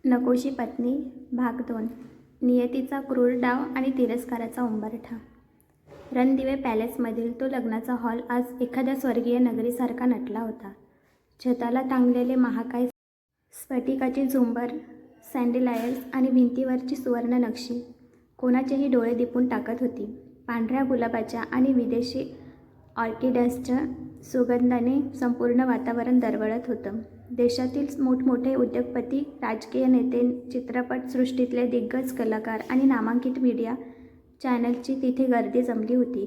नकोशी पत्नी भाग 2. नियतीचा क्रूर डाव आणि तिरस्काराचा उंबरठा. रणदिवे पॅलेसमधील तो लग्नाचा हॉल आज एखाद्या स्वर्गीय नगरीसारखा नटला होता. छताला टांगलेले महाकाय स्फटिकाची झुंबर, सँडलायर्स आणि भिंतीवरची सुवर्ण नक्षी कोणाचेही डोळे दिपून टाकत होती. पांढऱ्या गुलाबाच्या आणि विदेशी ऑर्किड्सच्या सुगंधाने संपूर्ण वातावरण दरवळत होतं. देशातील मोठमोठे उद्योगपती, राजकीय नेते, चित्रपटसृष्टीतले दिग्गज कलाकार आणि नामांकित मीडिया चॅनलची तिथे गर्दी जमली होती.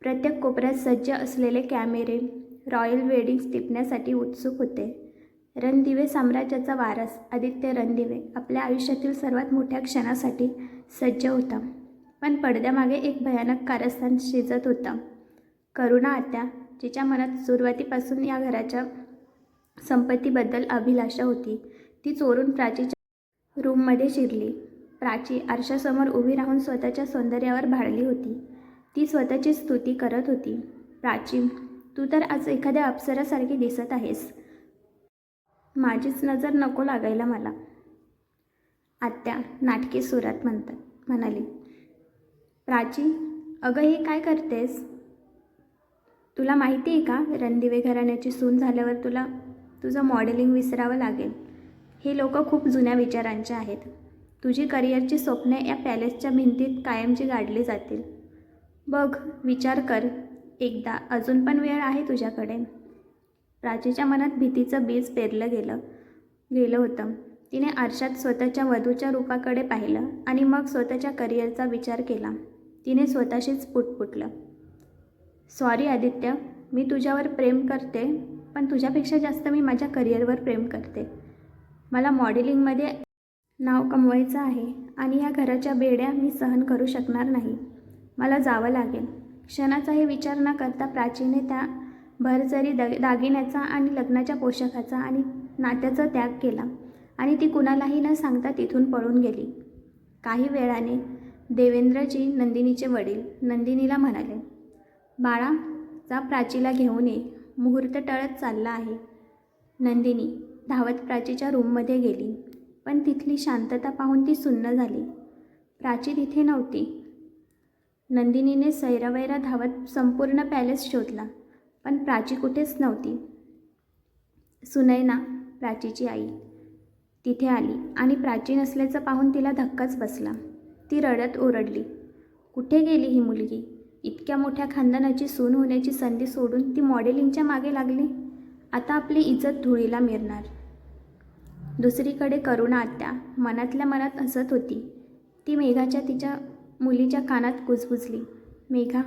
प्रत्येक कोपऱ्यात सज्ज असलेले कॅमेरे रॉयल वेडिंग्ज टिपण्यासाठी उत्सुक होते. रणदिवे साम्राज्याचा वारस आदित्य रणदिवे आपल्या आयुष्यातील सर्वात मोठ्या क्षणासाठी सज्ज होता. पण पडद्यामागे एक भयानक कारस्थान शिजत होता. करुणा आत्या, जिच्या मनात सुरुवातीपासून या घराच्या संपत्तीबद्दल अभिलाषा होती, ती चोरून प्राचीच्या रूममध्ये शिरली. प्राची आरशासमोर उभी राहून स्वतःच्या सौंदर्यावर भाळली होती. ती स्वतःची स्तुती करत होती. प्राची, तू तर आज एखाद्या अप्सरासारखी दिसत आहेस. माझीच नजर नको लागायला मला, आत्या नाटकी सुरात म्हणाली. प्राची, अगं हे काय करतेस? तुला माहिती आहे का, रणदिवे घराण्याची सून झाल्यावर तुला तुझं मॉडेलिंग विसरावं लागेल. हे लोक खूप जुन्या विचारांचे आहेत. तुझी करिअरची स्वप्ने या पॅलेसच्या भिंतीत कायमची गाडली जातील. बघ, विचार कर एकदा, अजून पण वेळ आहे तुझ्याकडे. प्राचीच्या मनात भीतीचं बीज पेरलं गेलं होतं. तिने आरशात स्वतःच्या वधूच्या रूपाकडे पाहिलं आणि मग स्वतःच्या करिअरचा विचार केला. तिने स्वतःशीच पुटपुटलं, सॉरी आदित्य, मी तुझ्यावर प्रेम करते, पण तुझ्यापेक्षा जास्त मी माझ्या करिअरवर प्रेम करते. मला मॉडेलिंगमध्ये नाव कमवायचं आहे आणि या घराच्या बेड्या मी सहन करू शकणार नाही. मला जावं लागेल. क्षणाचाही विचार न करता प्राचीने त्या भरजरी दागिन्याचा आणि लग्नाच्या पोशाखाचा आणि नात्याचा त्याग केला आणि ती कुणालाही न सांगता तिथून पळून गेली. काही वेळाने देवेंद्रजी, नंदिनीचे वडील, नंदिनीला म्हणाले, बाळा, जा प्राचीला घेऊन ये, मुहूर्त टळत चालला आहे. नंदिनी धावत प्राचीच्या रूममध्ये गेली, पण तिथली शांतता पाहून ती सुन्न झाली. प्राची तिथे नव्हती. नंदिनीने सैरावैरा धावत संपूर्ण पॅलेस शोधला, पण प्राची कुठेच नव्हती. सुनैना, प्राचीची आई, तिथे आली आणि प्राची नसल्याचं पाहून तिला धक्काच बसला. ती रडत ओरडली, कुठे गेली ही मुलगी? इतक्या मोठ्या खानदानाची सून होण्याची संधी सोडून ती मॉडेलिंगच्या मागे लागली. आता आपली इज्जत धुळीला मिळणार. दुसरीकडे करुणा आत्या मनातल्या मनात हसत होती. ती मेघाच्या तिच्या मुलीच्या कानात कुजबुजली, मेघा,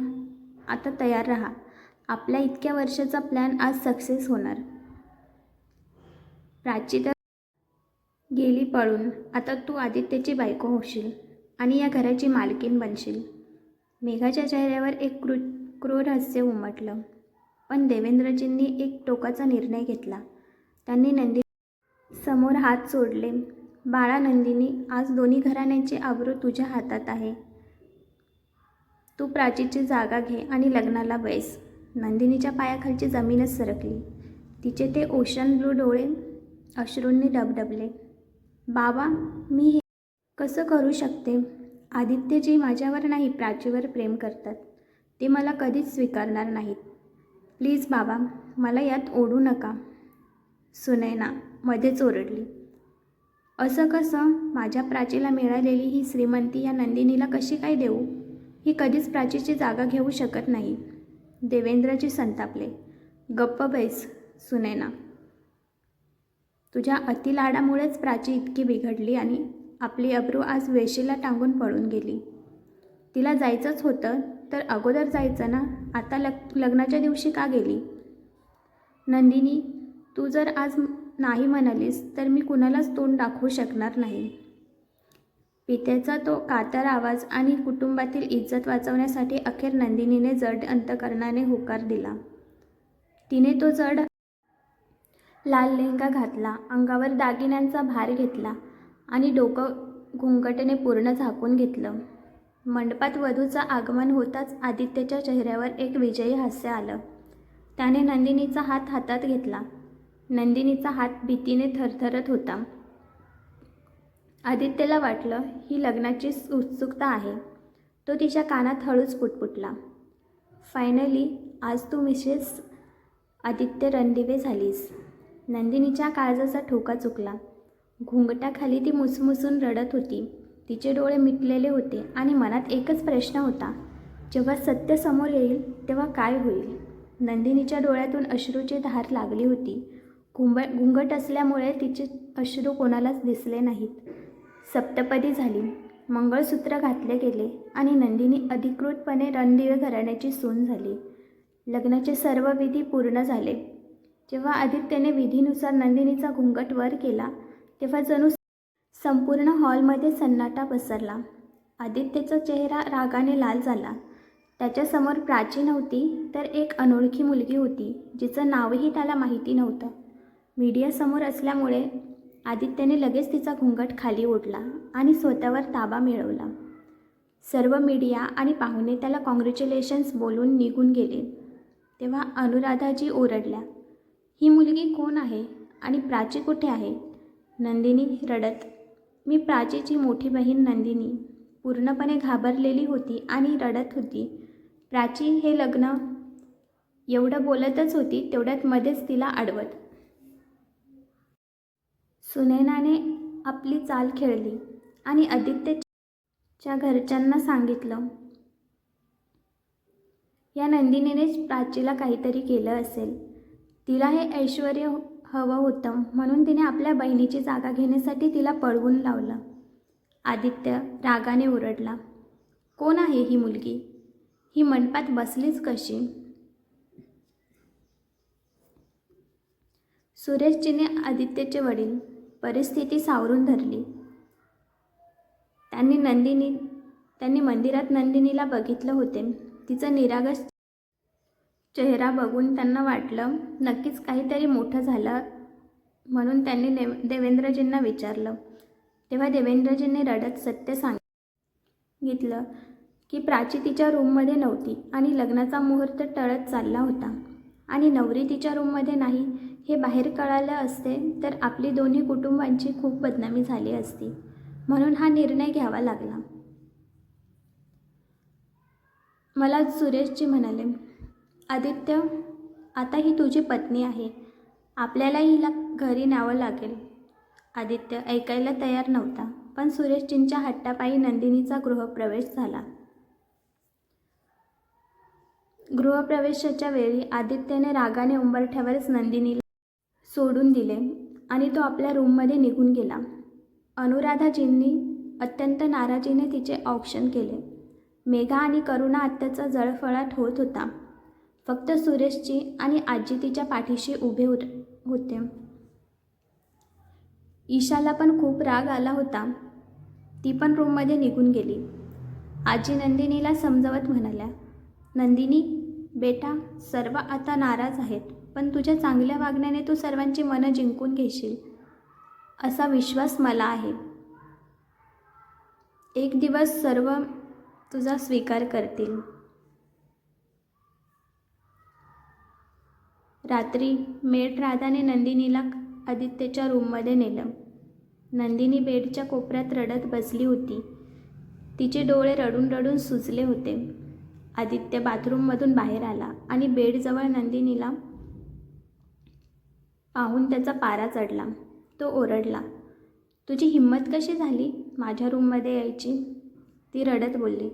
आता तयार राहा. आपल्या इतक्या वर्षाचा प्लॅन आज सक्सेस होणार. प्राची तर गेली पळून. आता तू आदित्यची बायको होशील आणि या घराची मालकीण बनशील. मेघाच्या चेहऱ्यावर एक क्रूर हास्य उमटलं. पण देवेंद्रजींनी एक टोकाचा निर्णय घेतला. त्यांनी नंदिनी समोर हात जोडले, बाळा नंदिनी, आज दोन्ही घराण्यांची आबरू तुझ्या हातात आहे. तू प्राचीची जागा घे आणि लग्नाला बैस. नंदिनीच्या पायाखालची जमीनच सरकली. तिचे ते ओशन ब्लू डोळे अश्रूंनी डबडबले. बाबा, मी हे कसं करू शकते? आदित्यजी माझ्यावर नाही, प्राचीवर प्रेम करतात. ते मला कधीच स्वीकारणार नाहीत. प्लीज बाबा, मला यात ओढू नका. सुनैना मध्येच ओरडली, असं कसं? माझ्या प्राचीला मिळालेली ही श्रीमंती या नंदिनीला कशी काय देऊ? ही कधीच प्राचीची जागा घेऊ शकत नाही. देवेंद्रजी संतापले, गप्प बैस सुनैना. तुझ्या अतिलाडामुळेच प्राची इतकी बिघडली आणि आपली अब्रू आज वेशीला टांगून पळून गेली. तिला जायचंच होतं तर अगोदर जायचं ना. आता लग्नाच्या दिवशी का गेली? नंदिनी, तू जर आज नाही म्हणालीस तर मी कुणालाच तोंड दाखवू शकणार नाही. पित्याचा तो कातर आवाज आणि कुटुंबातील इज्जत वाचवण्यासाठी अखेर नंदिनीने जड अंतकरणाने होकार दिला. तिने तो जड लाल लेहंगा घातला, अंगावर दागिन्यांचा भार घेतला आणि डोकं घुंगटने पूर्ण झाकून घेतलं. मंडपात वधूचं आगमन होताच आदित्यच्या चेहऱ्यावर एक विजयी हास्य आलं. त्याने नंदिनीचा हात हातात घेतला. नंदिनीचा हात भीतीने थरथरत होता. आदित्यला वाटलं ही लग्नाची उत्सुकता आहे. तो तिच्या कानात हळूच पुटपुटला, फायनली आज तू मिसेस आदित्य रणदिवे झालीस. नंदिनीच्या काळजाचा ठोका चुकला. घुंगटाखाली ती मुसमुसून रडत होती. तिचे डोळे मिटलेले होते आणि मनात एकच प्रश्न होता, जेव्हा सत्य समोर येईल तेव्हा काय होईल. नंदिनीच्या डोळ्यातून अश्रूची धार लागली होती. घुंगट असल्यामुळे तिचे अश्रू कोणालाच दिसले नाहीत. सप्तपदी झाली, मंगळसूत्र घातले गेले आणि नंदिनी अधिकृतपणे रणदिवे घराण्याची सून झाली. लग्नाचे सर्व विधी पूर्ण झाले. जेव्हा आदित्यने विधीनुसार नंदिनीचा घुंगट वर केला तेव्हा जणू संपूर्ण हॉलमध्ये सन्नाटा पसरला. आदित्यचा चेहरा रागाने लाल झाला. त्याच्यासमोर प्राची नव्हती तर एक अनोळखी मुलगी होती, जिचं नावही त्याला माहिती नव्हतं. मीडियासमोर असल्यामुळे आदित्यने लगेच तिचा घुंगट खाली ओढला आणि स्वतःवर ताबा मिळवला. सर्व मीडिया आणि पाहुणे त्याला कॉंग्रॅच्युलेशन्स बोलून निघून गेले. तेव्हा अनुराधाजी ओरडल्या, ही मुलगी कोण आहे आणि प्राची कुठे आहे. नंदिनी रडत, मी प्राचीची मोठी बहीण नंदिनी, पूर्णपणे घाबरलेली होती आणि रडत होती. प्राची हे लग्न. एवढं बोलतच होती तेवढ्यात मध्येच तिला अडवत सुनैनाने आपली चाल खेळली आणि आदित्यच्या घरच्यांना सांगितलं, या नंदिनीनेच प्राचीला काहीतरी केलं असेल. तिला हे ऐश्वर्य हवं होतं म्हणून तिने आपल्या बहिणीची जागा घेण्यासाठी तिला पळवून लावलं. आदित्य रागाने ओरडला, कोण आहे ही मुलगी. ही मंडपात बसलीच कशी. सुरेशजीने आदित्यचे वडील परिस्थिती सावरून धरली. त्यांनी मंदिरात नंदिनीला बघितलं होते. तिचा निरागस चेहरा बघून त्यांना वाटलं नक्कीच काहीतरी मोठं झालं. म्हणून त्यांनी देवेंद्रजींना विचारलं. तेव्हा देवेंद्रजींनी रडत सत्य सांगितलं की प्राची तिच्या रूममध्ये नव्हती आणि लग्नाचा मुहूर्त टळत चालला होता आणि नवरी तिच्या रूममध्ये नाही हे बाहेर कळालं असते तर आपली दोन्ही कुटुंबांची खूप बदनामी झाली असती. म्हणून हा निर्णय घ्यावा लागला. मला सुरेशजी म्हणाले, आदित्य आता ही तुझी पत्नी आहे, आपल्याला हिला घरी न्यावं लागेल. आदित्य ऐकायला तयार नव्हता, पण सुरेशजींच्या हट्टापायी नंदिनीचा गृहप्रवेश झाला. गृहप्रवेशाच्या वेळी आदित्यने रागाने उंबरठ्यावरच नंदिनीला सोडून दिले आणि तो आपल्या रूममध्ये निघून गेला. अनुराधाजींनी अत्यंत नाराजीने तिचे औक्षण केले. मेघा आणि करुणा आत्याचा जळफळाट होत होता. फक्त सुरेशजी आणि आजी तिच्या पाठीशी उभे होते. ईशाला पण खूप राग आला होता. ती पण रूममध्ये निघून गेली. आजी नंदिनीला समजावत म्हणाल्या, नंदिनी बेटा, सर्व आता नाराज आहेत, पण तुझ्या चांगल्या वागण्याने तू सर्वांची मनं जिंकून घेशील असा विश्वास मला आहे. एक दिवस सर्व तुझा स्वीकार करतील. रात्री मेड राधाने नंदिनीला आदित्यच्या रूममध्ये नेलं. नंदिनी बेडच्या कोपऱ्यात रडत बसली होती. तिचे डोळे रडून रडून सुजले होते. आदित्य बाथरूममधून बाहेर आला आणि बेडजवळ नंदिनीला पाहून त्याचा पारा चढला. तो ओरडला, तुझी हिंमत कशी झाली माझ्या रूममध्ये यायची. ती रडत बोलली,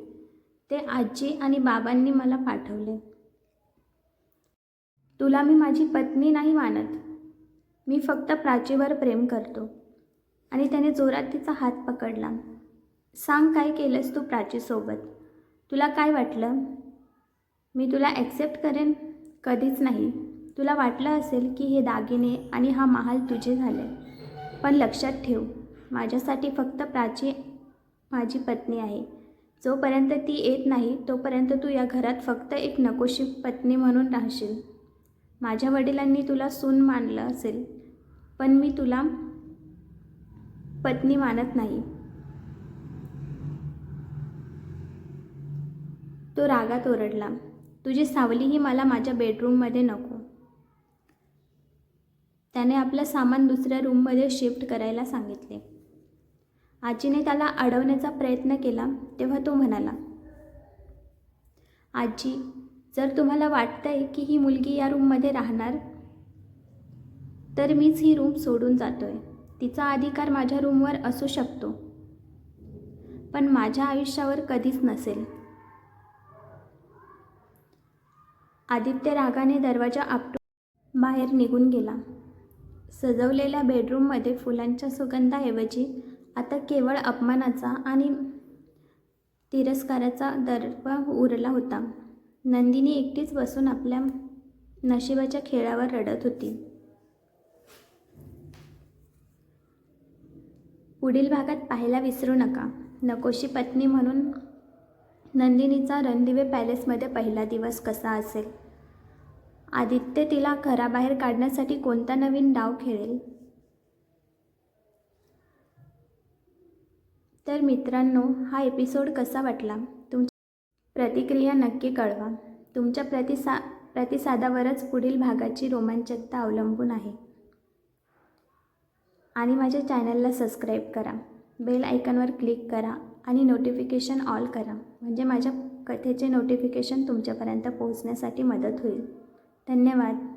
ते आजी आणि बाबांनी मला पाठवले. तुला मी माझी पत्नी नाही मानत. मी फक्त प्राचीवर प्रेम करतो. आणि त्याने जोरात तिचा हात पकडला. सांग, काय केलंस तू प्राचीसोबत. तुला काय वाटलं मी तुला ॲक्सेप्ट करेन. कधीच नाही. तुला वाटलं असेल की हे दागिने आणि हा महाल तुझे झाले, पण लक्षात ठेव, माझ्यासाठी फक्त प्राची माझी पत्नी आहे. जोपर्यंत ती येत नाही तोपर्यंत तू या घरात फक्त एक नकोशी पत्नी म्हणून राहशील. माझ्या वडिलांनी तुला सून मानलं असेल, पण मी तुला पत्नी मानत नाही. तो रागात ओरडला, तुझी सावलीही मला माझ्या बेडरूममध्ये नको. त्याने आपलं सामान दुसऱ्या रूममध्ये शिफ्ट करायला सांगितले. आजीने त्याला अडवण्याचा प्रयत्न केला तेव्हा तो म्हणाला, आजी, जर तुम्हाला वाटतंय की ही मुलगी या रूममध्ये राहणार, तर मीच ही रूम सोडून जातोय. तिचा अधिकार माझ्या रूमवर असू शकतो, पण माझ्या आयुष्यावर कधीच नसेल. आदित्य रागाने दरवाजा आपटून बाहेर निघून गेला. सजवलेल्या बेडरूममध्ये फुलांच्या सुगंधाऐवजी आता केवळ अपमानाचा आणि तिरस्काराचा दर्प उरला होता. नंदिनी एकटीच बसून आपल्या नशिबाच्या खेळावर रडत होती. पुढील भागात पाहायला विसरू नका. नकोशी पत्नी म्हणून नंदिनीचा रणदिवे पॅलेसमध्ये पहिला दिवस कसा असेल? आदित्य तिला घराबाहेर काढण्यासाठी कोणता नवीन डाव खेळेल? तर मित्रांनो, हा एपिसोड कसा वाटला? तुमच्या प्रतिक्रिया नक्की कळवा. तुमच्या प्रतिसादावरच पुढील भागाची रोमांचकता अवलंबून आहे. आणि माझ्या चॅनलला सबस्क्राईब करा, बेल आयकॉनवर क्लिक करा आणि नोटिफिकेशन ऑल करा, म्हणजे माझ्या कथेचे नोटिफिकेशन तुमच्यापर्यंत पोहोचण्यासाठी मदत होईल. धन्यवाद.